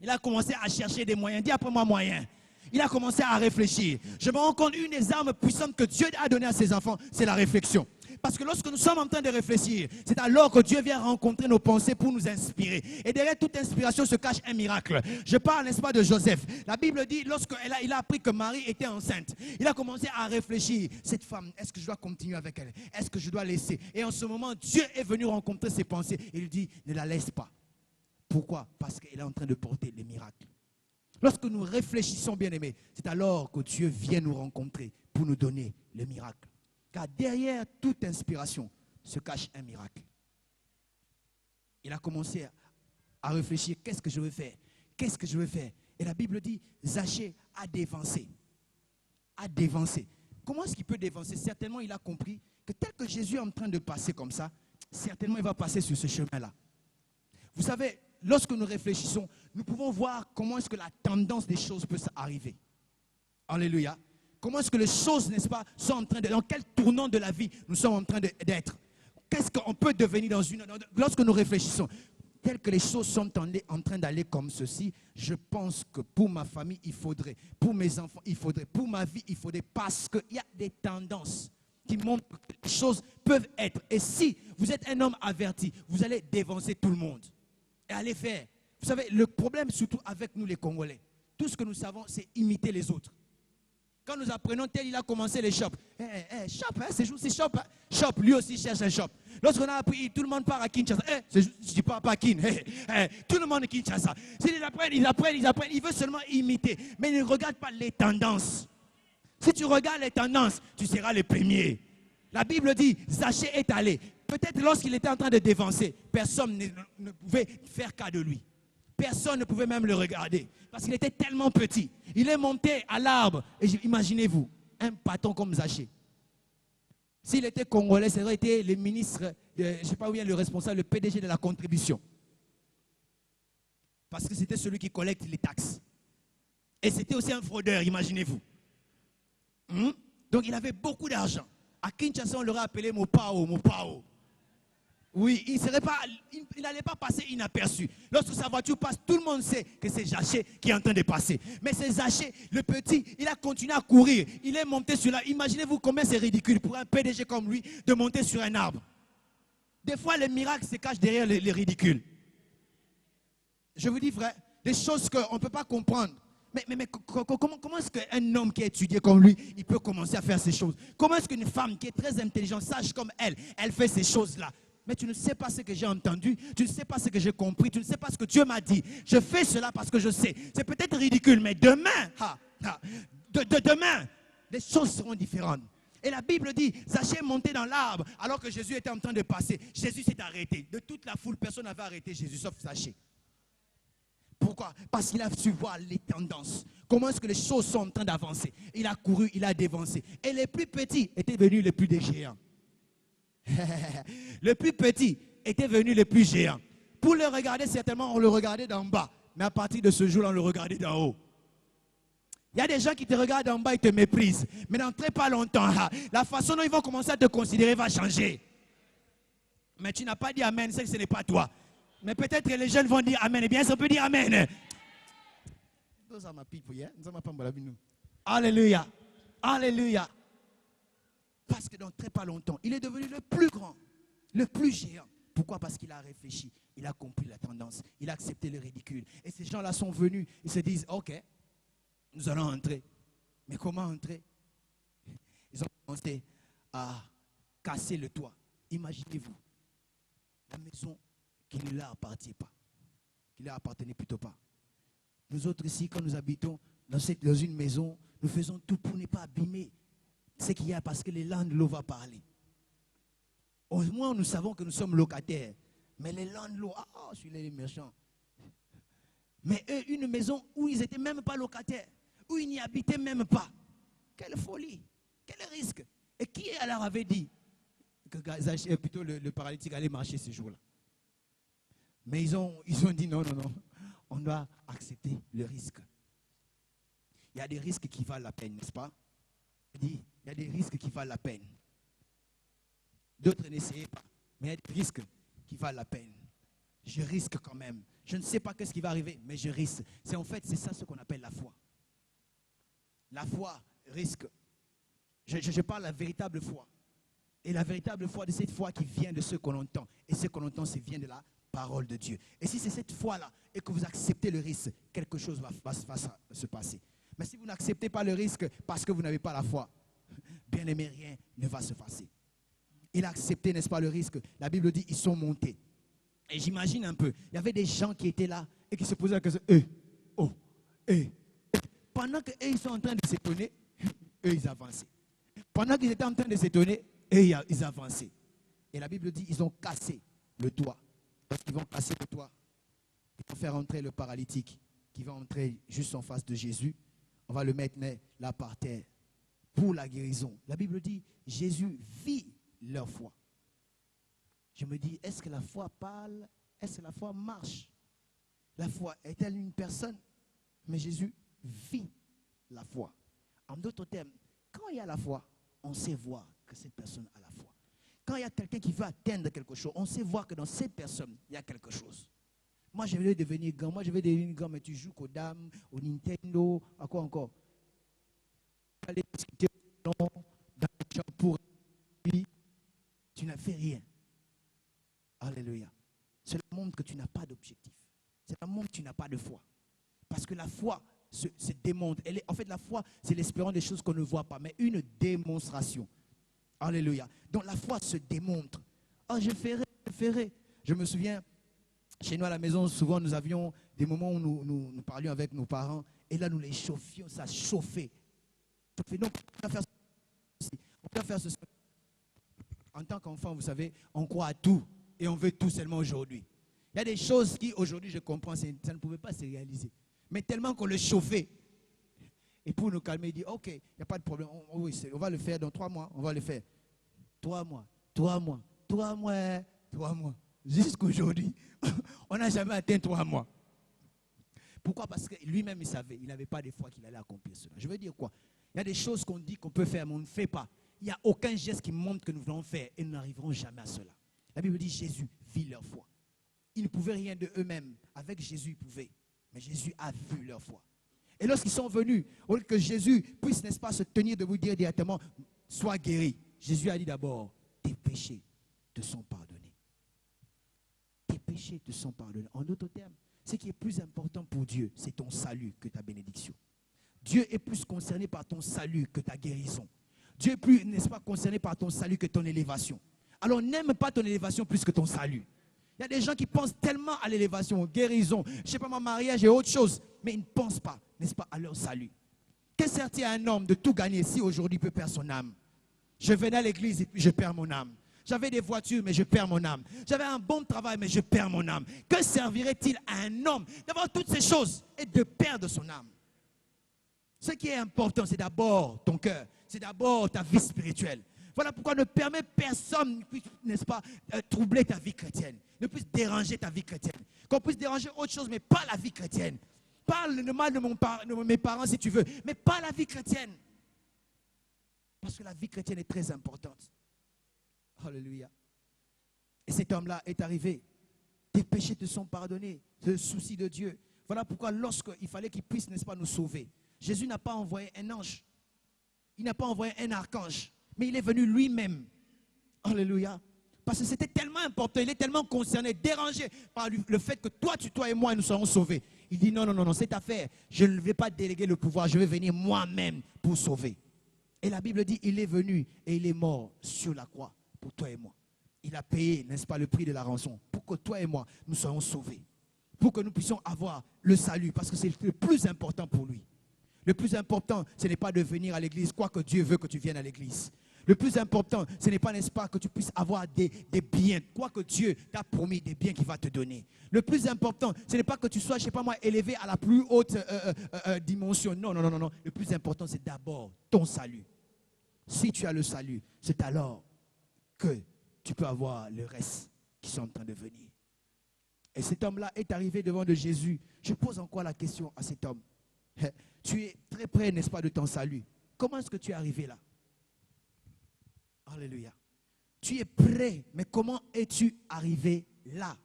Il a commencé à chercher des moyens. Dis après moi moyens. Il a commencé à réfléchir. Je me rends compte, une des armes puissantes que Dieu a données à ses enfants, c'est la réflexion. Parce que lorsque nous sommes en train de réfléchir, c'est alors que Dieu vient rencontrer nos pensées pour nous inspirer. Et derrière toute inspiration se cache un miracle. Je parle, n'est-ce pas, de Joseph. La Bible dit, lorsqu'il a appris que Marie était enceinte, il a commencé à réfléchir. Cette femme, est-ce que je dois continuer avec elle? Est-ce que je dois laisser? Et en ce moment, Dieu est venu rencontrer ses pensées. Et il dit, ne la laisse pas. Pourquoi? Parce qu'elle est en train de porter les miracles. Lorsque nous réfléchissons, bien-aimés, c'est alors que Dieu vient nous rencontrer pour nous donner le miracle. Car derrière toute inspiration se cache un miracle. Il a commencé à réfléchir, qu'est-ce que je veux faire? Qu'est-ce que je veux faire? Et la Bible dit, Zachée a dévancé. A dévancé. Comment est-ce qu'il peut dévancer? Certainement, il a compris que tel que Jésus est en train de passer comme ça, certainement, il va passer sur ce chemin-là. Vous savez, lorsque nous réfléchissons, nous pouvons voir comment est-ce que la tendance des choses peut arriver. Alléluia. Comment est-ce que les choses, n'est-ce pas, sont en train de... Dans quel tournant de la vie nous sommes en train d'être? Qu'est-ce qu'on peut devenir lorsque nous réfléchissons? Tel que les choses sont en train d'aller comme ceci, je pense que pour ma famille, il faudrait. Pour mes enfants, il faudrait. Pour ma vie, il faudrait. Parce qu'il y a des tendances qui montrent que les choses peuvent être. Et si vous êtes un homme averti, vous allez dévancer tout le monde. Et aller faire. Vous savez, le problème surtout avec nous les Congolais, tout ce que nous savons, c'est imiter les autres. Quand nous apprenons tel, il a commencé les shops. Shop, c'est shop. Shop, lui aussi cherche un shop. Lorsqu'on a appris, tout le monde part à Kinshasa. Je ne dis pas à Kin. Tout le monde à Kinshasa. S'ils apprennent. Il veut seulement imiter. Mais il ne regarde pas les tendances. Si tu regardes les tendances, tu seras le premier. La Bible dit, Zachée est allé. Peut-être lorsqu'il était en train de dévancer, personne ne pouvait faire cas de lui. Personne ne pouvait même le regarder. Parce qu'il était tellement petit. Il est monté à l'arbre. Et imaginez-vous, un patron comme Zachée. S'il était congolais, ça aurait été le ministre, je ne sais pas où vient le responsable, le PDG de la contribution. Parce que c'était celui qui collecte les taxes. Et c'était aussi un fraudeur, imaginez-vous. Donc il avait beaucoup d'argent. À Kinshasa, on l'aurait appelé Mopao. Oui, il n'allait pas passer inaperçu. Lorsque sa voiture passe, tout le monde sait que c'est Zachée qui est en train de passer. Mais c'est Zachée, le petit, il a continué à courir. Il est monté sur l'arbre. Imaginez-vous combien c'est ridicule pour un PDG comme lui de monter sur un arbre. Des fois, les miracles se cachent derrière les ridicules. Je vous dis, frère, des choses qu'on ne peut pas comprendre. Mais comment est-ce qu'un homme qui a étudié comme lui, il peut commencer à faire ces choses? Comment est-ce qu'une femme qui est très intelligente, sage comme elle fait ces choses-là? Mais tu ne sais pas ce que j'ai entendu, tu ne sais pas ce que j'ai compris, tu ne sais pas ce que Dieu m'a dit. Je fais cela parce que je sais. C'est peut-être ridicule, mais demain, demain, les choses seront différentes. Et la Bible dit, Zachée est monté dans l'arbre alors que Jésus était en train de passer. Jésus s'est arrêté. De toute la foule, personne n'avait arrêté Jésus sauf Zachée. Pourquoi? Parce qu'il a su voir les tendances. Comment est-ce que les choses sont en train d'avancer? Il a couru, il a dévancé. Et les plus petits étaient devenus les plus des géants. Le plus petit était devenu le plus géant. Pour le regarder, certainement, on le regardait d'en bas. Mais à partir de ce jour-là, on le regardait d'en haut. Il y a des gens qui te regardent d'en bas et te méprisent. Mais dans très pas longtemps, la façon dont ils vont commencer à te considérer va changer. Mais tu n'as pas dit Amen, c'est que ce n'est pas toi. Mais peut-être que les jeunes vont dire Amen. Eh bien, ça peut dire Amen. Alléluia. Alléluia. Parce que dans très pas longtemps, il est devenu le plus grand, le plus géant. Pourquoi? Parce qu'il a réfléchi, il a compris la tendance, il a accepté le ridicule. Et ces gens-là sont venus, ils se disent, ok, nous allons entrer. Mais comment entrer? Ils ont commencé à casser le toit. Imaginez-vous, la maison qui ne leur appartient pas, qui ne leur appartenait plutôt pas. Nous autres ici, quand nous habitons dans une maison, nous faisons tout pour ne pas abîmer ce qu'il y a parce que les landlords vont parler. Au moins, nous savons que nous sommes locataires. Mais les landlords, celui-là est méchant. Mais eux, une maison où ils n'étaient même pas locataires, où ils n'y habitaient même pas. Quelle folie, quel risque. Et qui alors avait dit que plutôt le paralytique allait marcher ce jour-là? Mais ils ont dit non, on doit accepter le risque. Il y a des risques qui valent la peine, n'est-ce pas? Il y a des risques qui valent la peine. D'autres n'essayez pas, mais il y a des risques qui valent la peine. Je risque quand même. Je ne sais pas ce qui va arriver, mais je risque. C'est ça ce qu'on appelle la foi. La foi risque. Je parle de la véritable foi. Et la véritable foi, de cette foi qui vient de ce qu'on entend. Et ce qu'on entend, vient de la parole de Dieu. Et si c'est cette foi-là et que vous acceptez le risque, quelque chose va se passer. Mais si vous n'acceptez pas le risque parce que vous n'avez pas la foi, bien aimé, rien ne va se passer. Il a accepté, n'est-ce pas, le risque. La Bible dit, ils sont montés. Et j'imagine un peu, il y avait des gens qui étaient là et qui se posaient la question, pendant qu'eux, ils sont en train de s'étonner, eux, ils avançaient. Pendant qu'ils étaient en train de s'étonner, eux, ils avançaient. Et la Bible dit, ils ont cassé le toit. Lorsqu'ils vont casser le toit, ils vont faire entrer le paralytique qui va entrer juste en face de Jésus. On va le mettre là par terre pour la guérison. La Bible dit, Jésus vit leur foi. Je me dis, est-ce que la foi parle? Est-ce que la foi marche? La foi est-elle une personne? Mais Jésus vit la foi. En d'autres termes, quand il y a la foi, on sait voir que cette personne a la foi. Quand il y a quelqu'un qui veut atteindre quelque chose, on sait voir que dans cette personne, il y a quelque chose. Moi, je vais devenir grand. Moi, je vais devenir grand, mais tu joues aux dames, au Nintendo, à quoi encore? Aller discuter dans les gens pour lui, tu n'as fait rien. Alléluia. Cela montre que tu n'as pas d'objectif. Cela montre que tu n'as pas de foi. Parce que la foi se démontre. En fait, la foi, c'est l'espérance des choses qu'on ne voit pas, mais une démonstration. Alléluia. Donc la foi se démontre. Oh, je ferai. Je me souviens, chez nous à la maison, souvent nous avions des moments où nous parlions avec nos parents, et là nous les chauffions, ça chauffait. Donc, on peut faire ceci. En tant qu'enfant, vous savez, on croit à tout. Et on veut tout seulement aujourd'hui. Il y a des choses qui, aujourd'hui, je comprends, ça ne pouvait pas se réaliser. Mais tellement qu'on le chauffait. Et pour nous calmer, il dit, ok, il n'y a pas de problème. On va le faire dans 3 mois. On va le faire. 3 mois. Jusqu'aujourd'hui, on n'a jamais atteint 3 mois. Pourquoi? Parce que lui-même, il savait. Il n'avait pas de foi qu'il allait accomplir cela. Je veux dire quoi? Il y a des choses qu'on dit qu'on peut faire, mais on ne fait pas. Il n'y a aucun geste qui montre que nous voulons faire. Et nous n'arriverons jamais à cela. La Bible dit Jésus vit leur foi. Ils ne pouvaient rien de eux-mêmes. Avec Jésus, ils pouvaient. Mais Jésus a vu leur foi. Et lorsqu'ils sont venus, au lieu que Jésus puisse, n'est-ce pas, se tenir de vous dire directement, sois guéri. Jésus a dit d'abord, tes péchés te sont pardonnés. Tes péchés te sont pardonnés. En d'autres termes, ce qui est plus important pour Dieu, c'est ton salut que ta bénédiction. Dieu est plus concerné par ton salut que ta guérison. Dieu est plus, n'est-ce pas, concerné par ton salut que ton élévation. Alors n'aime pas ton élévation plus que ton salut. Il y a des gens qui pensent tellement à l'élévation, guérison, je ne sais pas, mon mariage et autre chose, mais ils ne pensent pas, n'est-ce pas, à leur salut. Que sert-il à un homme de tout gagner si aujourd'hui il peut perdre son âme? Je venais à l'église et puis je perds mon âme. J'avais des voitures, mais je perds mon âme. J'avais un bon travail, mais je perds mon âme. Que servirait-il à un homme d'avoir toutes ces choses et de perdre son âme? Ce qui est important, c'est d'abord ton cœur, c'est d'abord ta vie spirituelle. Voilà pourquoi ne permet personne, n'est-ce pas, troubler ta vie chrétienne, ne puisse déranger ta vie chrétienne. Qu'on puisse déranger autre chose, mais pas la vie chrétienne. Parle le mal de mes parents si tu veux, mais pas la vie chrétienne. Parce que la vie chrétienne est très importante. Alléluia. Et cet homme-là est arrivé. Tes péchés te sont pardonnés. C'est le souci de Dieu. Voilà pourquoi lorsqu'il fallait qu'il puisse, n'est-ce pas, nous sauver, Jésus n'a pas envoyé un ange. Il n'a pas envoyé un archange. Mais il est venu lui-même. Alléluia. Parce que c'était tellement important, il est tellement concerné, dérangé par le fait que toi et moi, nous serons sauvés. Il dit non, cette affaire, je ne vais pas déléguer le pouvoir, je vais venir moi-même pour sauver. Et la Bible dit, il est venu et il est mort sur la croix pour toi et moi. Il a payé, n'est-ce pas, le prix de la rançon pour que toi et moi, nous soyons sauvés. Pour que nous puissions avoir le salut, parce que c'est le plus important pour lui. Le plus important, ce n'est pas de venir à l'église, quoique Dieu veut que tu viennes à l'église. Le plus important, ce n'est pas, n'est-ce pas, que tu puisses avoir des biens. Quoi que Dieu t'a promis, des biens qu'il va te donner. Le plus important, ce n'est pas que tu sois, je ne sais pas moi, élevé à la plus haute dimension. Non, non, non, non, non. Le plus important, c'est d'abord ton salut. Si tu as le salut, c'est alors que tu peux avoir le reste qui sont en train de venir. Et cet homme-là est arrivé devant de Jésus. Je pose encore la question à cet homme. Tu es très près, n'est-ce pas, de ton salut. Comment est-ce que tu es arrivé là? Alléluia. Tu es prêt, mais comment es-tu arrivé là?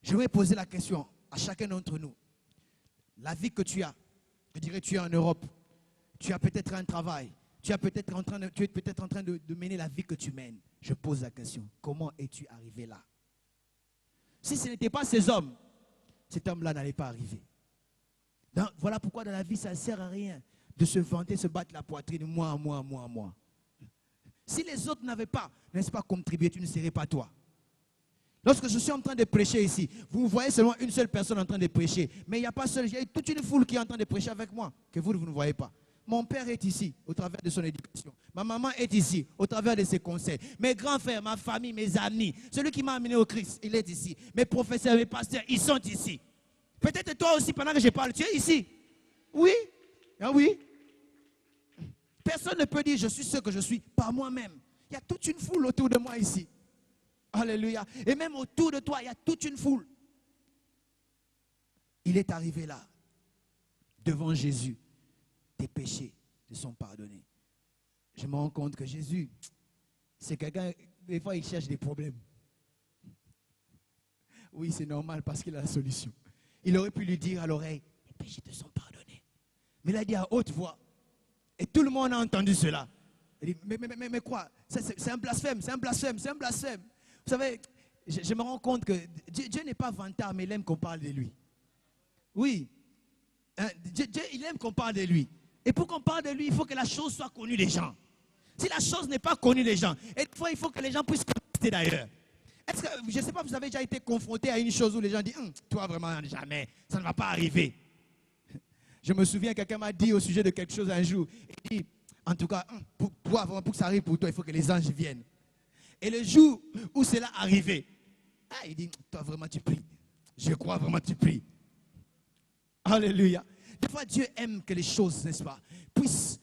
Je vais poser la question à chacun d'entre nous. La vie que tu as, je dirais tu es en Europe, tu as peut-être un travail, tu es peut-être en train de mener la vie que tu mènes. Je pose la question, comment es-tu arrivé là? Si ce n'était pas ces hommes, cet homme-là n'allait pas arriver. Donc, voilà pourquoi dans la vie, ça ne sert à rien de se vanter, se battre la poitrine, moi. Si les autres n'avaient pas, n'est-ce pas, contribué, tu ne serais pas toi. Lorsque je suis en train de prêcher ici, vous voyez seulement une seule personne en train de prêcher. Mais il n'y a pas seul, il y a toute une foule qui est en train de prêcher avec moi, que vous ne voyez pas. Mon père est ici, au travers de son éducation. Ma maman est ici, au travers de ses conseils. Mes grands frères, ma famille, mes amis, celui qui m'a amené au Christ, il est ici. Mes professeurs, mes pasteurs, ils sont ici. Peut-être toi aussi, pendant que je parle, tu es ici. Oui, ah oui. Personne ne peut dire je suis ce que je suis par moi-même. Il y a toute une foule autour de moi ici. Alléluia. Et même autour de toi, il y a toute une foule. Il est arrivé là, devant Jésus. Tes péchés te sont pardonnés. Je me rends compte que Jésus, c'est quelqu'un, des fois il cherche des problèmes. Oui, c'est normal parce qu'il a la solution. Il aurait pu lui dire à l'oreille, tes péchés te sont pardonnés. Mais il a dit à haute voix. Et tout le monde a entendu cela. Il dit, mais quoi? C'est un blasphème, c'est un blasphème, c'est un blasphème. Vous savez, je me rends compte que Dieu n'est pas vantard, mais il aime qu'on parle de lui. Oui. Hein, Dieu, il aime qu'on parle de lui. Et pour qu'on parle de lui, il faut que la chose soit connue des gens. Si la chose n'est pas connue des gens, et des fois, il faut que les gens puissent contester d'ailleurs. Est-ce que, je ne sais pas, vous avez déjà été confronté à une chose où les gens disent, toi vraiment, jamais, ça ne va pas arriver. Je me souviens, quelqu'un m'a dit au sujet de quelque chose un jour, il dit, en tout cas, pour que ça arrive pour toi, il faut que les anges viennent. Et le jour où cela arrivait, il dit, toi vraiment tu pries. Je crois vraiment tu pries. Alléluia. Des fois, Dieu aime que les choses, n'est-ce pas, puissent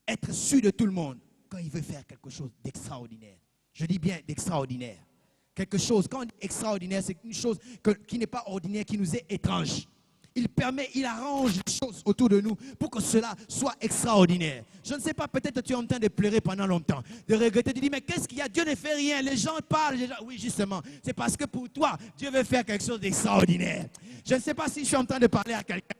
être sues de tout le monde quand il veut faire quelque chose d'extraordinaire. Je dis bien d'extraordinaire. Quelque chose, quand on dit extraordinaire, c'est une chose qui n'est pas ordinaire, qui nous est étrange. Il arrange les choses autour de nous pour que cela soit extraordinaire. Je ne sais pas, peut-être tu es en train de pleurer pendant longtemps, de regretter, tu dis, mais qu'est-ce qu'il y a? Dieu ne fait rien, les gens parlent. Oui, justement, c'est parce que pour toi, Dieu veut faire quelque chose d'extraordinaire. Je ne sais pas si je suis en train de parler à quelqu'un.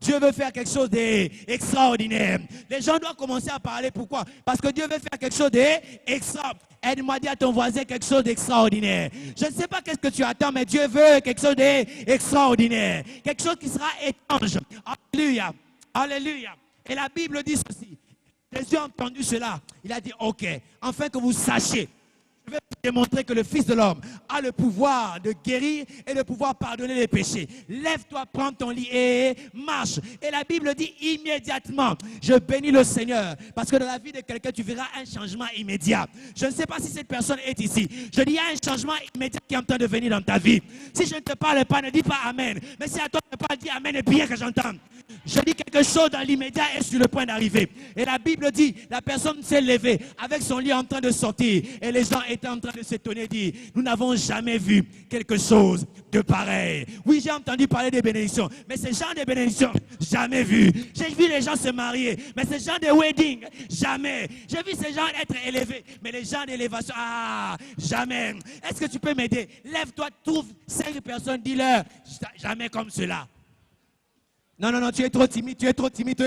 Dieu veut faire quelque chose d'extraordinaire. Les gens doivent commencer à parler. Pourquoi? Parce que Dieu veut faire quelque chose d'extraordinaire. Aide-moi, dis à ton voisin quelque chose d'extraordinaire. Je ne sais pas qu'est-ce que tu attends, mais Dieu veut quelque chose d'extraordinaire. Quelque chose qui sera étrange. Alléluia. Alléluia. Et la Bible dit ceci. Jésus a entendu cela. Il a dit, ok, afin que vous sachiez. Je vais vous démontrer que le Fils de l'homme a le pouvoir de guérir et le pouvoir pardonner les péchés. Lève-toi, prends ton lit et marche. Et la Bible dit immédiatement, je bénis le Seigneur. Parce que dans la vie de quelqu'un, tu verras un changement immédiat. Je ne sais pas si cette personne est ici. Je dis, il y a un changement immédiat qui est en train de venir dans ta vie. Si je ne te parle pas, ne dis pas Amen. Mais si à toi, je te parle, dis Amen et bien que j'entende. Je dis quelque chose dans l'immédiat est sur le point d'arriver. Et la Bible dit, la personne s'est levée avec son lit en train de sortir. Et les gens étaient en train de s'étonner, dire, nous n'avons jamais vu quelque chose de pareil. Oui, j'ai entendu parler des bénédictions, mais ce genre de bénédictions, jamais vu. J'ai vu les gens se marier, mais ce genre de wedding, jamais. J'ai vu ces gens être élevés, mais les gens d'élévation, jamais. Est-ce que tu peux m'aider? Lève-toi, trouve 5 personnes, dis-leur, jamais comme cela. Non, tu es trop timide, tu es trop timide.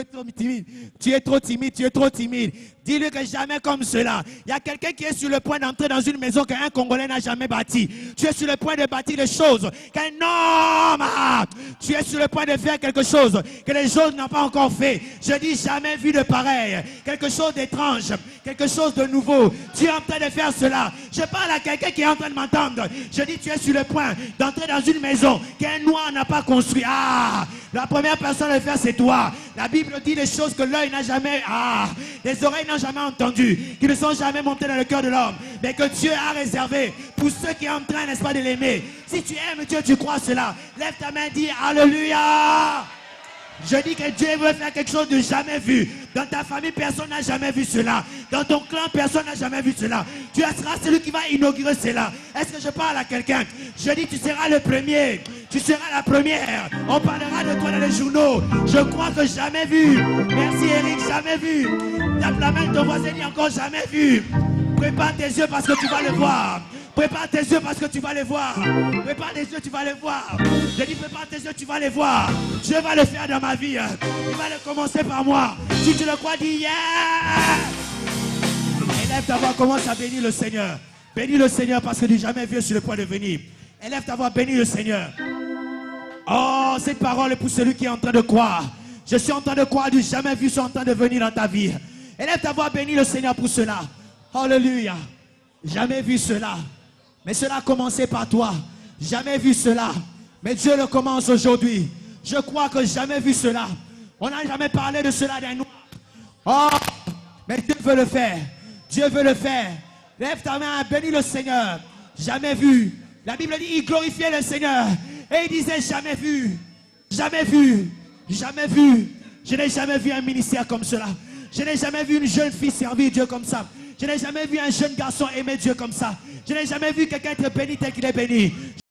Dis-lui que jamais comme cela. Il y a quelqu'un qui est sur le point d'entrer dans une maison qu'un Congolais n'a jamais bâtie. Tu es sur le point de bâtir des choses qu'un homme a. Tu es sur le point de faire quelque chose que les autres n'ont pas encore fait. Je dis jamais vu de pareil. Quelque chose d'étrange, quelque chose de nouveau. Tu es en train de faire cela. Je parle à quelqu'un qui est en train de m'entendre. Je dis tu es sur le point d'entrer dans une maison qu'un noir n'a pas construite. La première personne à le faire, c'est toi. La Bible dit des choses que l'œil n'a jamais, les oreilles n'ont jamais entendues, qui ne sont jamais montées dans le cœur de l'homme, mais que Dieu a réservé pour ceux qui sont en train, n'est-ce pas, de l'aimer. Si tu aimes Dieu, tu crois cela. Lève ta main, dis Alléluia. Je dis que Dieu veut faire quelque chose de jamais vu. Dans ta famille, personne n'a jamais vu cela. Dans ton clan, personne n'a jamais vu cela. Tu seras celui qui va inaugurer cela. Est-ce que je parle à quelqu'un? Je dis, tu seras le premier. Tu seras la première. On parlera de toi dans les journaux. Je crois que jamais vu. Merci Eric, jamais vu. Tape la main de ton voisin, dit encore jamais vu. Prépare tes yeux parce que tu vas le voir. Prépare tes yeux parce que tu vas les voir. Prépare tes yeux, tu vas les voir. Je dis prépare tes yeux, tu vas les voir. Dieu va le faire dans ma vie. Il va le commencer par moi. Si tu le crois, dis yeah. Élève ta voix, commence à bénir le Seigneur. Bénis le Seigneur parce que du jamais vu sur le point de venir. Élève ta voix, bénis le Seigneur. Oh, cette parole est pour celui qui est en train de croire. Je suis en train de croire, du jamais vu sont en train de venir dans ta vie. Élève ta voix, bénis le Seigneur pour cela. Alléluia. Jamais vu cela. Mais cela a commencé par toi. Jamais vu cela. Mais Dieu le commence aujourd'hui. Je crois que jamais vu cela. On n'a jamais parlé de cela d'un noir. Oh, mais Dieu veut le faire. Dieu veut le faire. Lève ta main, bénis le Seigneur. Jamais vu. La Bible dit, il glorifiait le Seigneur. Et il disait, jamais vu. Jamais vu. Jamais vu. Je n'ai jamais vu un ministère comme cela. Je n'ai jamais vu une jeune fille servir Dieu comme ça. Je n'ai jamais vu un jeune garçon aimer Dieu comme ça. Je n'ai jamais vu quelqu'un être béni tel qu'il est béni.